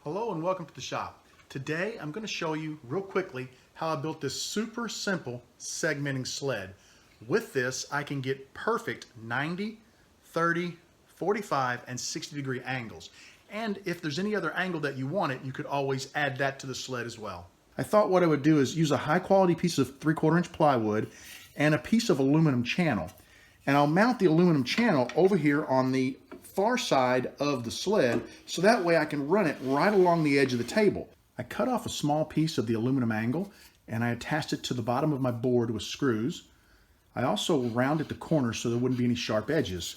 Hello and welcome to the shop. Today I'm going to show you real quickly how I built this super simple segmenting sled. With this I can get perfect 90, 30, 45, and 60 degree angles. And if there's any other angle that you want it, you could always add that to the sled as well. I thought what I would do is use a high quality piece of 3/4 inch plywood and a piece of aluminum channel. And I'll mount the aluminum channel over here on the far side of the sled, so that way I can run it right along the edge of the table. I cut off a small piece of the aluminum angle and I attached it to the bottom of my board with screws. I also rounded the corners so there wouldn't be any sharp edges.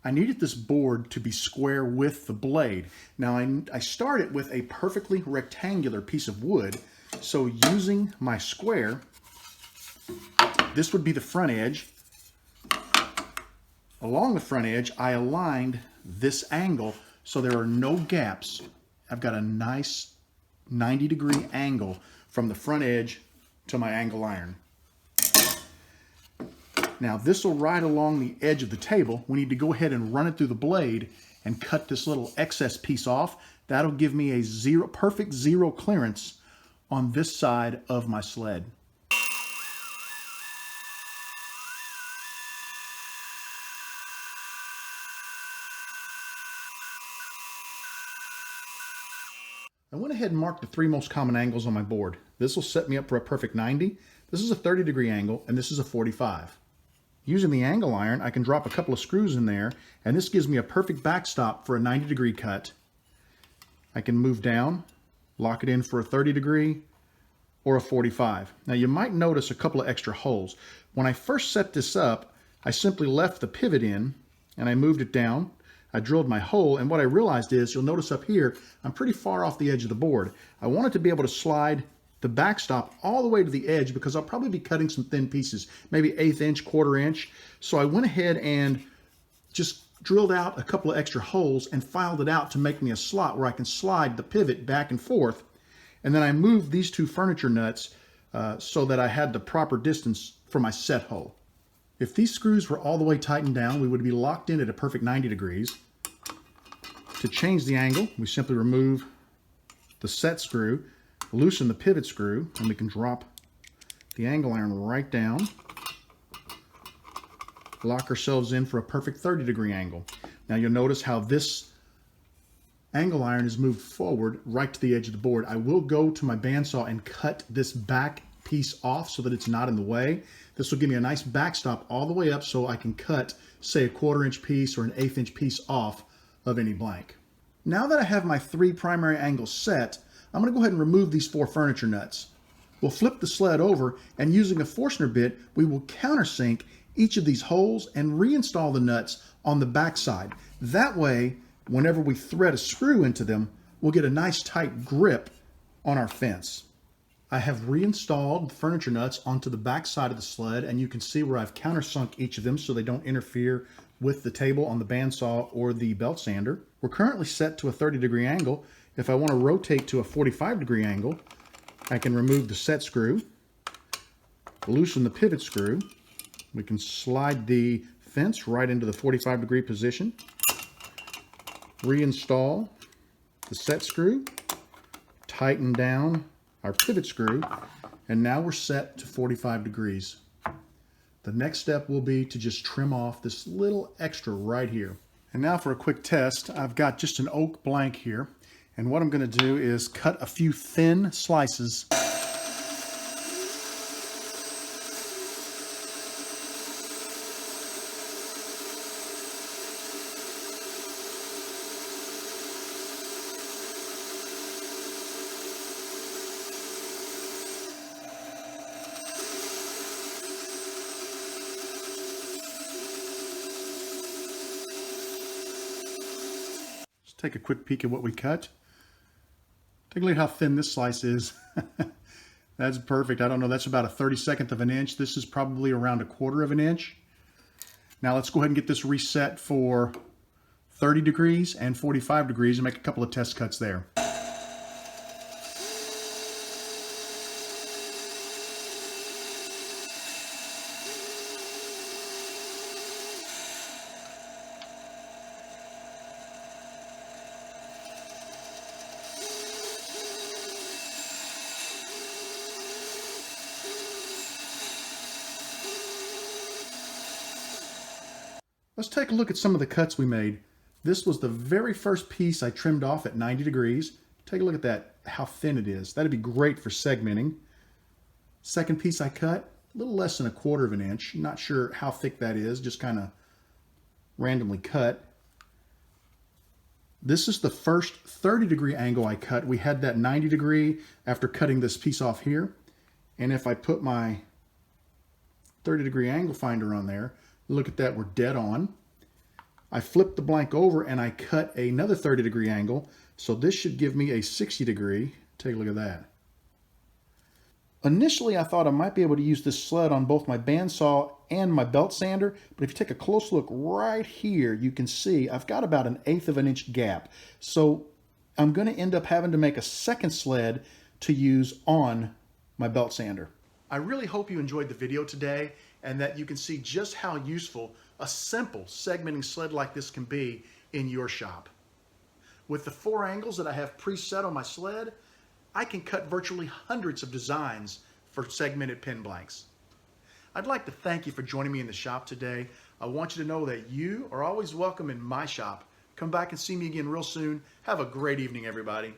I needed this board to be square with the blade. Now I started with a perfectly rectangular piece of wood, so using my square, this would be the front edge. Along the front edge, I aligned this angle so there are no gaps. I've got a nice 90-degree angle from the front edge to my angle iron. Now this will ride along the edge of the table. We need to go ahead and run it through the blade and cut this little excess piece off. That'll give me a perfect zero clearance on this side of my sled. I went ahead and marked the three most common angles on my board. This will set me up for a perfect 90. This is a 30-degree angle, and this is a 45. Using the angle iron, I can drop a couple of screws in there, and this gives me a perfect backstop for a 90-degree cut. I can move down, lock it in for a 30-degree or a 45. Now you might notice a couple of extra holes. When I first set this up, I simply left the pivot in, and I moved it down. I drilled my hole, and what I realized is, you'll notice up here, I'm pretty far off the edge of the board. I wanted to be able to slide the backstop all the way to the edge because I'll probably be cutting some thin pieces, maybe 1/8 inch, 1/4 inch. So I went ahead and just drilled out a couple of extra holes and filed it out to make me a slot where I can slide the pivot back and forth. And then I moved these two furniture nuts so that I had the proper distance for my set hole. If these screws were all the way tightened down, we would be locked in at a perfect 90 degrees. To change the angle, we simply remove the set screw, loosen the pivot screw, and we can drop the angle iron right down. Lock ourselves in for a perfect 30-degree angle. Now you'll notice how this angle iron is moved forward right to the edge of the board. I will go to my bandsaw and cut this back piece off so that it's not in the way. This will give me a nice backstop all the way up so I can cut, say, a 1/4 inch piece or an 1/8 inch piece off of any blank. Now that I have my three primary angles set, I'm going to go ahead and remove these four furniture nuts. We'll flip the sled over, and using a Forstner bit, we will countersink each of these holes and reinstall the nuts on the back side. That way, whenever we thread a screw into them, we'll get a nice tight grip on our fence. I have reinstalled the furniture nuts onto the back side of the sled, and you can see where I've countersunk each of them so they don't interfere with the table on the bandsaw or the belt sander. We're currently set to a 30-degree angle. If I want to rotate to a 45-degree angle, I can remove the set screw, loosen the pivot screw. We can slide the fence right into the 45-degree position, reinstall the set screw, tighten down our pivot screw, and now we're set to 45 degrees. The next step will be to just trim off this little extra right here. And now for a quick test, I've got just an oak blank here, and what I'm going to do is cut a few thin slices. Take a quick peek at what we cut. Take a look at how thin this slice is. That's perfect. I don't know, that's about a 32nd of an inch. This is probably around a 1/4 of an inch. Now let's go ahead and get this reset for 30 degrees and 45 degrees and make a couple of test cuts there. Let's take a look at some of the cuts we made. This was the very first piece I trimmed off at 90 degrees. Take a look at that, how thin it is. That'd be great for segmenting. Second piece I cut, a little less than 1/4 of an inch. Not sure how thick that is, just kind of randomly cut. This is the first 30-degree angle I cut. We had that 90 degree after cutting this piece off here. And if I put my 30-degree angle finder on there, look at that, we're dead on. I flipped the blank over and I cut another 30-degree angle. So this should give me a 60-degree. Take a look at that. Initially, I thought I might be able to use this sled on both my bandsaw and my belt sander, but if you take a close look right here, you can see I've got about 1/8 of an inch gap. So I'm going to end up having to make a second sled to use on my belt sander. I really hope you enjoyed the video today and that you can see just how useful a simple segmenting sled like this can be in your shop. With the 4 angles that I have preset on my sled, I can cut virtually hundreds of designs for segmented pin blanks. I'd like to thank you for joining me in the shop today. I want you to know that you are always welcome in my shop. Come back and see me again real soon. Have a great evening, everybody.